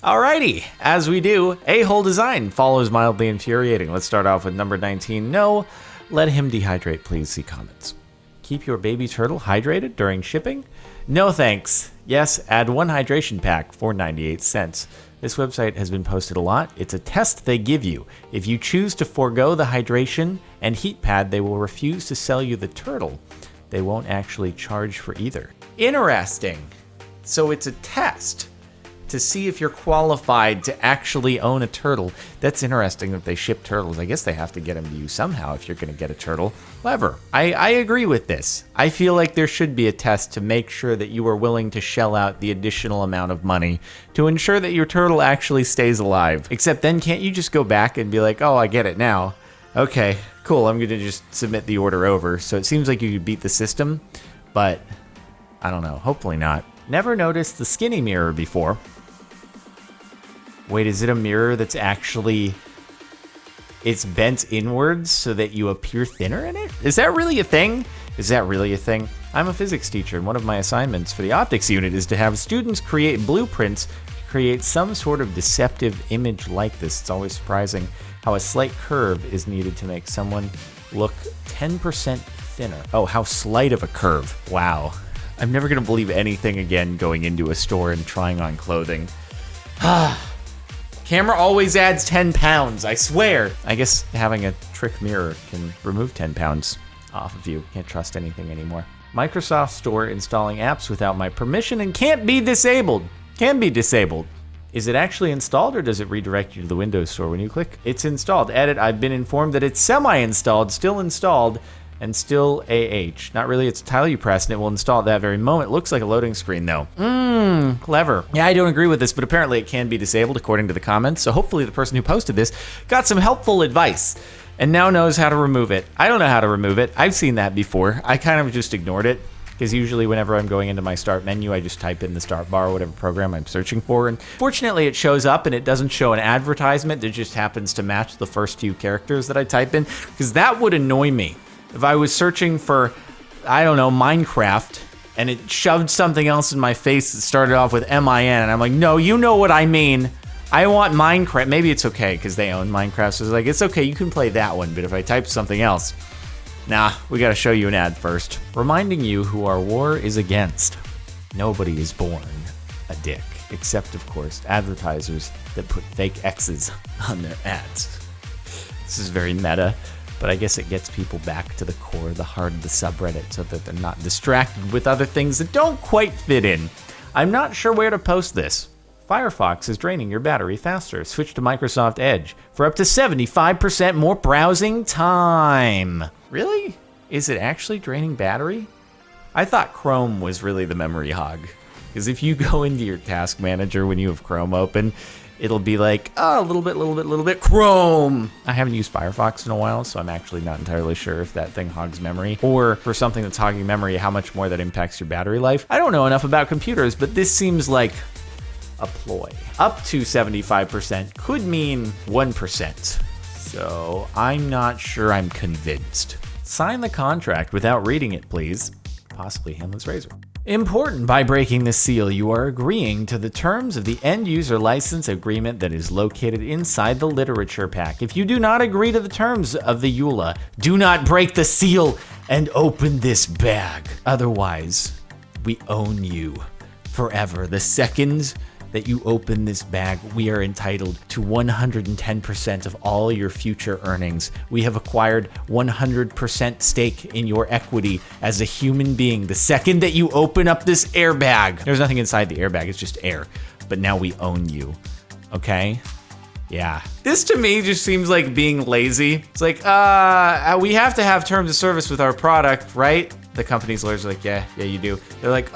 Alrighty, as we do, a-hole design follows mildly infuriating. Let's start off with number 19. No, let him dehydrate, please. See comments. Keep your baby turtle hydrated during shipping? No thanks. Yes, add one hydration pack for 98 cents. This website has been posted a lot. It's a test they give you. If you choose to forego the hydration and heat pad, they will refuse to sell you the turtle. They won't actually charge for either. Interesting. So it's a test to see if you're qualified to actually own a turtle. That's interesting that they ship turtles. I guess they have to get them to you somehow if you're going to get a turtle. However, I agree with this. I feel like there should be a test to make sure that you are willing to shell out the additional amount of money to ensure that your turtle actually stays alive. Except then can't you just go back and be like, oh, I get it now. Okay, cool, I'm going to just submit the order over. So it seems like you could beat the system, but I don't know, hopefully not. Never noticed the skinny mirror before. Wait, is it a mirror that's actually, it's bent inwards so that you appear thinner in it? Is that really a thing? Is that really a thing? I'm a physics teacher, and one of my assignments for the optics unit is to have students create blueprints to create some sort of deceptive image like this. It's always surprising how a slight curve is needed to make someone look 10% thinner. Oh, how slight of a curve. Wow. I'm never going to believe anything again going into a store and trying on clothing. Camera always adds 10 pounds, I swear. I guess having a trick mirror can remove 10 pounds off of you. Can't trust anything anymore. Microsoft Store installing apps without my permission and can't be disabled. Can be disabled. Is it actually installed or does it redirect you to the Windows Store when you click? It's installed. Edit, I've been informed that it's semi-installed, still installed, and still AH. Not really, it's a tile you press and it will install at that very moment. Looks like a loading screen though. Clever. Yeah, I don't agree with this, but apparently it can be disabled according to the comments. So hopefully the person who posted this got some helpful advice and now knows how to remove it. I don't know how to remove it. I've seen that before. I kind of just ignored it because usually whenever I'm going into my start menu, I just type in the start bar or whatever program I'm searching for. And fortunately it shows up and it doesn't show an advertisement that just happens to match the first few characters that I type in, because that would annoy me. If I was searching for, I don't know, Minecraft, and it shoved something else in my face that started off with M-I-N, and I'm like, no, you know what I mean. I want Minecraft. Maybe it's okay, because they own Minecraft, so it's like, it's okay, you can play that one, but if I type something else, nah, we gotta show you an ad first. Reminding you who our war is against. Nobody is born a dick, except, of course, advertisers that put fake X's on their ads. This is very meta. But I guess it gets people back to the core, the heart of the subreddit, so that they're not distracted with other things that don't quite fit in. I'm not sure where to post this. Firefox is draining your battery faster. Switch to Microsoft Edge for up to 75% more browsing time. Really? Is it actually draining battery? I thought Chrome was really the memory hog. Because if you go into your task manager when you have Chrome open, it'll be like, oh, a little bit, Chrome. I haven't used Firefox in a while, so I'm actually not entirely sure if that thing hogs memory, or for something that's hogging memory, how much more that impacts your battery life. I don't know enough about computers, but this seems like a ploy. Up to 75% could mean 1%. So I'm not sure I'm convinced. Sign the contract without reading it, please. Possibly Handless Razor. Important, by breaking the seal, you are agreeing to the terms of the end user license agreement that is located inside the literature pack. If you do not agree to the terms of the EULA, do not break the seal and open this bag. Otherwise, we own you forever. The second that you open this bag, we are entitled to 110% of all your future earnings. We have acquired 100% stake in your equity as a human being. The second that you open up this airbag, there's nothing inside the airbag, it's just air. But now we own you, okay? Yeah. This to me just seems like being lazy. It's like, we have to have terms of service with our product, right? The company's lawyers are like, yeah, you do. They're like,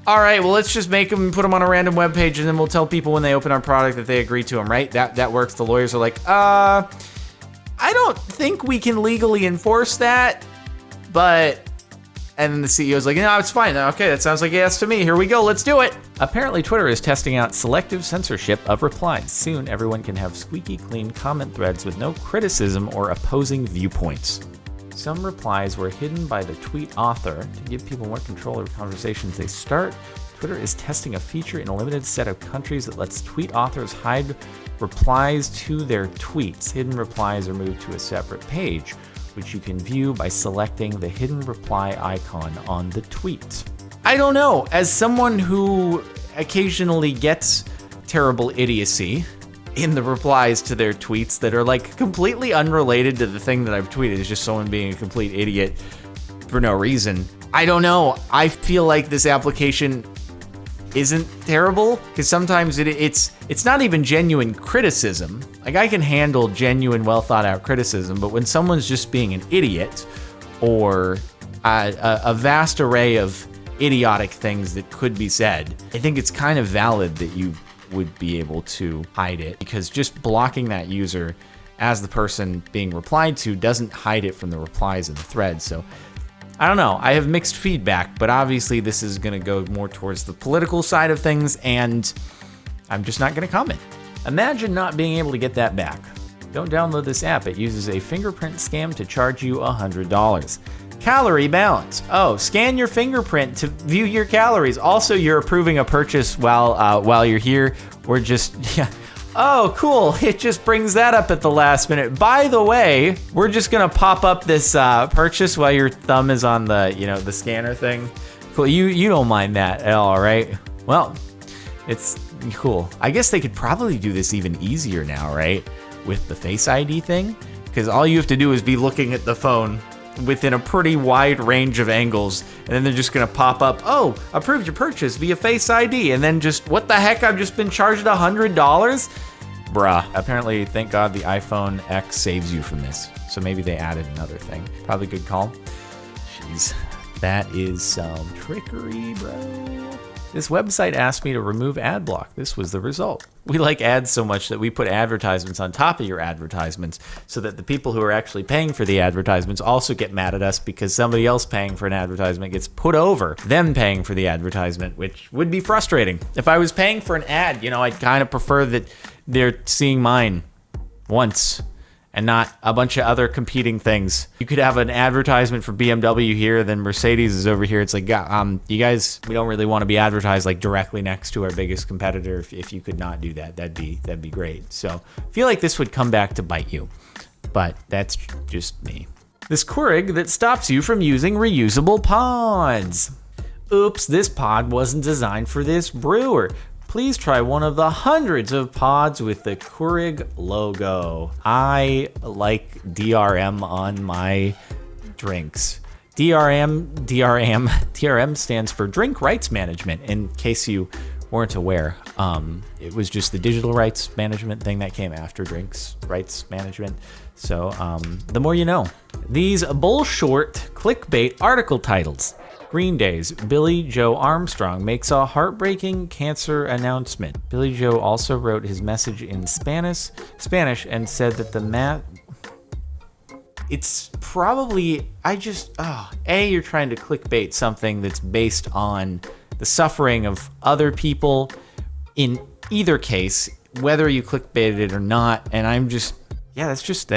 all right, well, let's just make them and put them on a random web page, and then we'll tell people when they open our product that they agree to them, right? That works. The lawyers are like, I don't think we can legally enforce that, but... And then the CEO's like, no, it's fine. Okay, that sounds like a yes to me. Here we go. Let's do it. Apparently, Twitter is testing out selective censorship of replies. Soon, everyone can have squeaky clean comment threads with no criticism or opposing viewpoints. Some replies were hidden by the tweet author to give people more control over conversations they start. Twitter is testing a feature in a limited set of countries that lets tweet authors hide replies to their tweets. Hidden replies are moved to a separate page, which you can view by selecting the hidden reply icon on the tweet. I don't know. As someone who occasionally gets terrible idiocy in the replies to their tweets that are like completely unrelated to the thing that I've tweeted, it's just someone being a complete idiot for no reason. I don't know. I feel like this application isn't terrible because sometimes it's not even genuine criticism. Like, I can handle genuine, well thought out criticism, but when someone's just being an idiot or a vast array of idiotic things that could be said, I think it's kind of valid that you would be able to hide it, because just blocking that user as the person being replied to doesn't hide it from the replies in the thread. So I don't know. I have mixed feedback, but obviously this is going to go more towards the political side of things, and I'm just not going to comment. Imagine not being able to get that back. Don't download this app. It uses a fingerprint scam to charge you $100. Calorie balance. Oh, scan your fingerprint to view your calories. Also, you're approving a purchase while you're here. Or just, yeah. Oh, cool. It just brings that up at the last minute. By the way, we're just going to pop up this purchase while your thumb is on the, the scanner thing. Cool. You don't mind that at all, right? Well, it's cool. I guess they could probably do this even easier now, right? With the Face ID thing. Because all you have to do is be looking at the phone within a pretty wide range of angles, and then they're just gonna pop up, oh, approved your purchase via Face ID, and then just, what the heck, I've just been charged $100? Bruh. Apparently, thank God the iPhone X saves you from this, so maybe they added another thing. Probably good call. Jeez, that is some trickery, bro. This website asked me to remove ad block. This was the result. We like ads so much that we put advertisements on top of your advertisements so that the people who are actually paying for the advertisements also get mad at us because somebody else paying for an advertisement gets put over them paying for the advertisement, which would be frustrating. If I was paying for an ad, I'd kind of prefer that they're seeing mine once and not a bunch of other competing things. You could have an advertisement for BMW here, then Mercedes is over here. It's like, you guys, we don't really want to be advertised like directly next to our biggest competitor. If you could not do that, that'd be great. So I feel like this would come back to bite you, but that's just me. This Keurig that stops you from using reusable pods. Oops, this pod wasn't designed for this brewer. Please try one of the hundreds of pods with the Keurig logo. I like DRM on my drinks. DRM stands for Drink Rights Management, in case you weren't aware. It was just the digital rights management thing that came after drinks rights management. So the more you know. These bullshort clickbait article titles. Green Day's Billy Joe Armstrong makes a heartbreaking cancer announcement. Billy Joe also wrote his message in Spanish and said that it's probably, you're trying to clickbait something that's based on the suffering of other people in either case, whether you clickbaited it or not. And that's just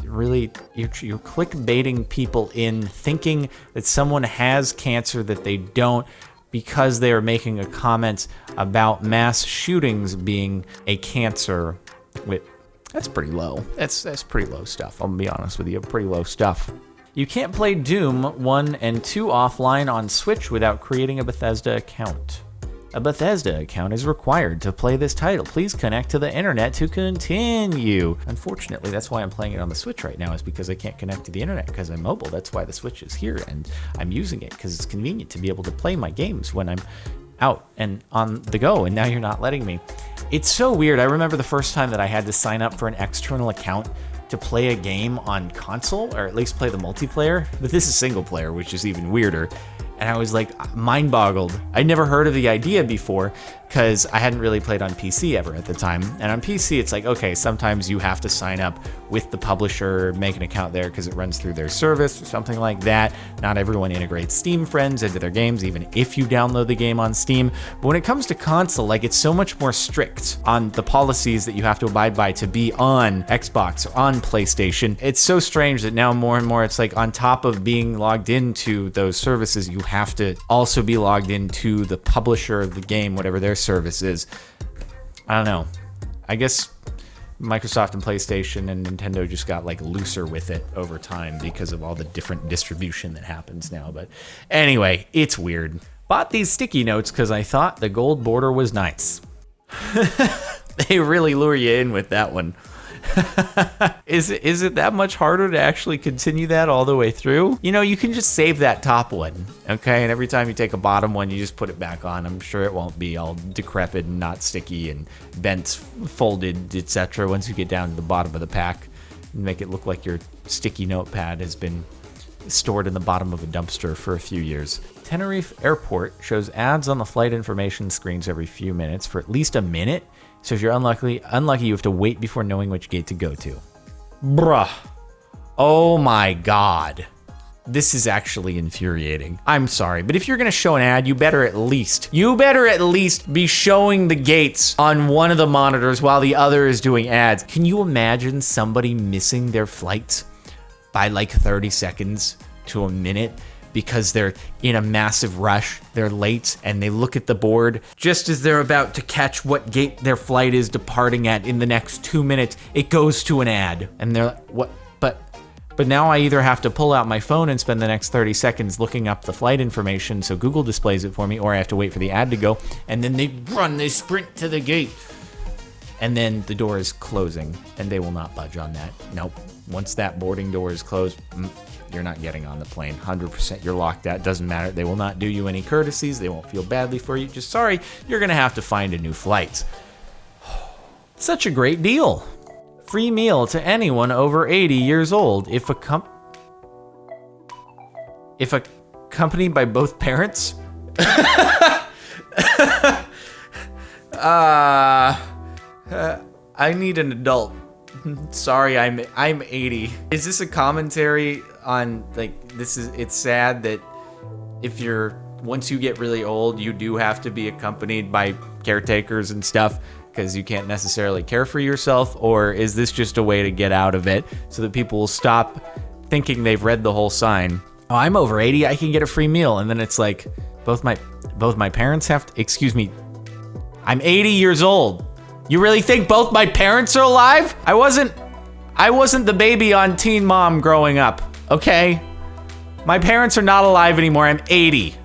really, you're clickbaiting people in thinking that someone has cancer that they don't because they are making a comment about mass shootings being a cancer. That's pretty low. That's pretty low stuff. I'm gonna be honest with you, pretty low stuff. You can't play Doom 1 and 2 offline on Switch without creating a Bethesda account. A Bethesda account is required to play this title. Please connect to the internet to continue. Unfortunately, that's why I'm playing it on the Switch right now, is because I can't connect to the internet because I'm mobile. That's why the Switch is here, and I'm using it because it's convenient to be able to play my games when I'm out and on the go, and now you're not letting me. It's so weird. I remember the first time that I had to sign up for an external account to play a game on console, or at least play the multiplayer, but this is single player, which is even weirder. And I was like mind boggled. I'd never heard of the idea before, because I hadn't really played on PC ever at the time. And on PC, it's like, okay, sometimes you have to sign up with the publisher, make an account there because it runs through their service or something like that. Not everyone integrates Steam friends into their games, even if you download the game on Steam. But when it comes to console, like, it's so much more strict on the policies that you have to abide by to be on Xbox or on PlayStation. It's so strange that now more and more it's like, on top of being logged into those services, you have to also be logged into the publisher of the game, whatever their service is. I don't know. I guess Microsoft and PlayStation and Nintendo just got like looser with it over time because of all the different distribution that happens now. But anyway, it's weird. Bought these sticky notes because I thought the gold border was nice. They really lure you in with that one. Is it that much harder to actually continue that all the way through? You know, you can just save that top one, okay? And every time you take a bottom one, you just put it back on. I'm sure it won't be all decrepit and not sticky and bent, folded, etc. once you get down to the bottom of the pack. And make it look like your sticky notepad has been stored in the bottom of a dumpster for a few years. Tenerife Airport shows ads on the flight information screens every few minutes for at least a minute. So if you're unlucky, you have to wait before knowing which gate to go to. Bruh. Oh my God. This is actually infuriating. I'm sorry, but if you're gonna show an ad, you better at least be showing the gates on one of the monitors while the other is doing ads. Can you imagine somebody missing their flight by like 30 seconds to a minute? Because they're in a massive rush, they're late, and they look at the board just as they're about to catch what gate their flight is departing at in the next 2 minutes. It goes to an ad, and they're like, what? But now I either have to pull out my phone and spend the next 30 seconds looking up the flight information so Google displays it for me, or I have to wait for the ad to go, and then they sprint to the gate. And then the door is closing, and they will not budge on that. Nope. Once that boarding door is closed, you're not getting on the plane. 100% you're locked out. Doesn't matter. They will not do you any courtesies. They won't feel badly for you. Just sorry, you're going to have to find a new flight. Such a great deal. Free meal to anyone over 80 years old if accompanied by both parents. I need an adult. Sorry, I'm 80. Is this a commentary on, like, it's sad that once you get really old, you do have to be accompanied by caretakers and stuff because you can't necessarily care for yourself? Or is this just a way to get out of it so that people will stop thinking they've read the whole sign? Oh, I'm over 80, I can get a free meal. And then it's like, both my parents have to, excuse me, I'm 80 years old. You really think both my parents are alive? I wasn't the baby on Teen Mom growing up, okay? My parents are not alive anymore. I'm 80.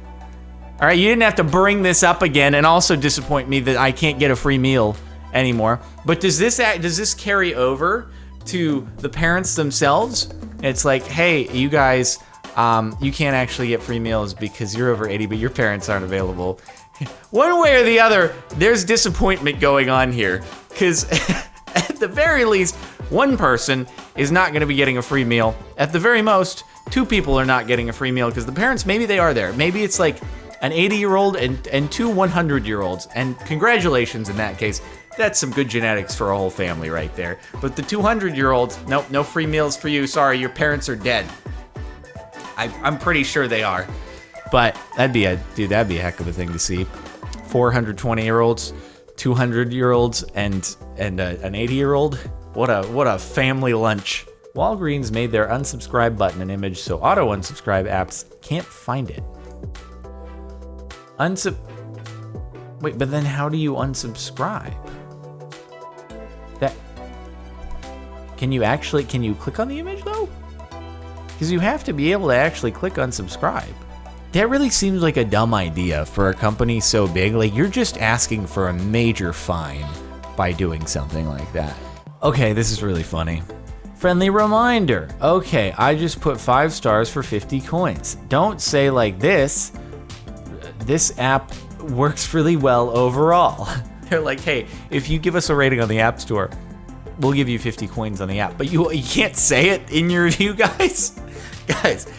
All right, you didn't have to bring this up again and also disappoint me that I can't get a free meal anymore. But does this carry over to the parents themselves? It's like, hey, you guys, you can't actually get free meals because you're over 80, but your parents aren't available. One way or the other, there's disappointment going on here. Because at the very least, one person is not going to be getting a free meal. At the very most, two people are not getting a free meal because the parents, maybe they are there. Maybe it's like an 80-year-old and two 100-year-olds. And congratulations in that case. That's some good genetics for a whole family right there. But the 200-year-olds, nope, no free meals for you. Sorry, your parents are dead. I'm pretty sure they are. But that'd be a heck of a thing to see. 420-year-olds, 200-year-olds, and an 80-year-old. What a family lunch. Walgreens made their unsubscribe button an image so auto unsubscribe apps can't find it. Wait, but then how do you unsubscribe? Can you click on the image though? Because you have to be able to actually click unsubscribe. That really seems like a dumb idea for a company so big. Like, you're just asking for a major fine by doing something like that. Okay, this is really funny. Friendly reminder. Okay, I just put 5 stars for 50 coins. Don't say like this. This app works really well overall. They're like, hey, if you give us a rating on the App Store, we'll give you 50 coins on the app. But you can't say it in your review, guys. Guys,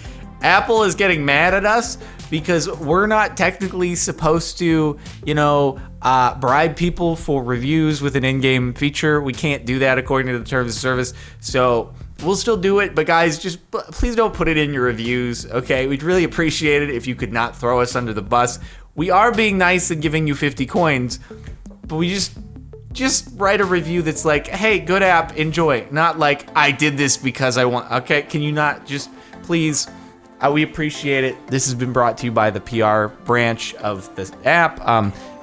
Apple is getting mad at us because we're not technically supposed to, bribe people for reviews with an in-game feature. We can't do that according to the terms of service. So we'll still do it, but guys, just please don't put it in your reviews, okay? We'd really appreciate it if you could not throw us under the bus. We are being nice and giving you 50 coins, but we just write a review that's like, hey, good app, enjoy. Not like, I did this because I want. Okay, can you not just, please? We appreciate it. This has been brought to you by the PR branch of this app.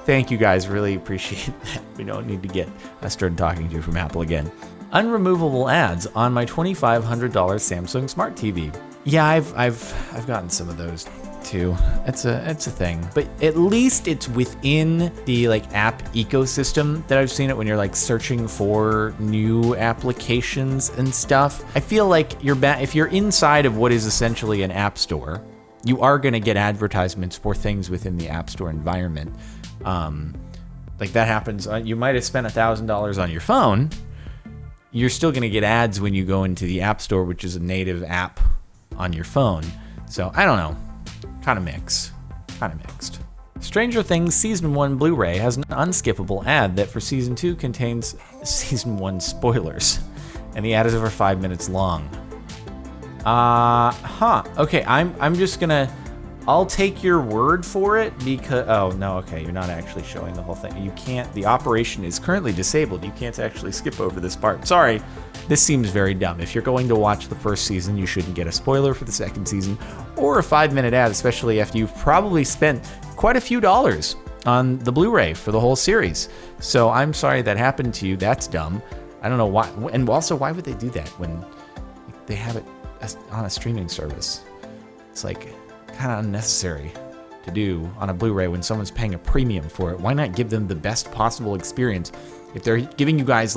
Thank you guys, really appreciate that. We don't need to get Esther talking to you from Apple again. Unremovable ads on my $2,500 Samsung Smart TV. Yeah, I've gotten some of those too. It's a thing, but at least it's within the app ecosystem that I've seen it when you're searching for new applications and stuff. I feel like if you're inside of what is essentially an app store, you are going to get advertisements for things within the app store environment. That happens. You might have spent $1,000 on your phone. You're still going to get ads when you go into the App Store, which is a native app on your phone. So, I don't know. Kind of mixed. Stranger Things Season 1 Blu-ray has an unskippable ad that for Season 2 contains Season 1 spoilers. And the ad is over 5 minutes long. Okay, I'm just going to... I'll take your word for it because... Oh, no, okay, you're not actually showing the whole thing. You can't... The operation is currently disabled. You can't actually skip over this part. Sorry, this seems very dumb. If you're going to watch the first season, you shouldn't get a spoiler for the second season or a 5-minute ad, especially after you've probably spent quite a few dollars on the Blu-ray for the whole series. So I'm sorry that happened to you. That's dumb. I don't know why. And also, why would they do that when they have it on a streaming service? It's kind of unnecessary to do on a Blu-ray when someone's paying a premium for it. Why not give them the best possible experience? If they're giving you guys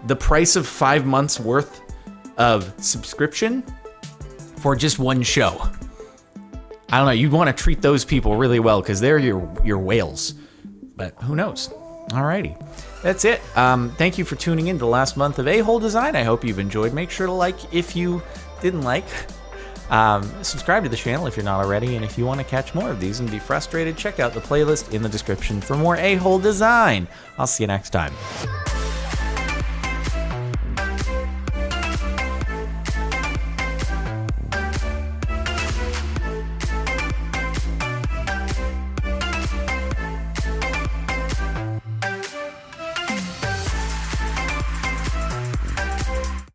the price of 5 months worth of subscription for just one show, I don't know, you'd want to treat those people really well because they're your whales. But who knows? Alrighty, that's it. Thank you for tuning in to the last month of A-Hole Design. I hope you've enjoyed. Make sure to like if you didn't like. Subscribe to the channel if you're not already, and if you want to catch more of these and be frustrated, check out the playlist in the description for more A-Hole Design. I'll see you next time.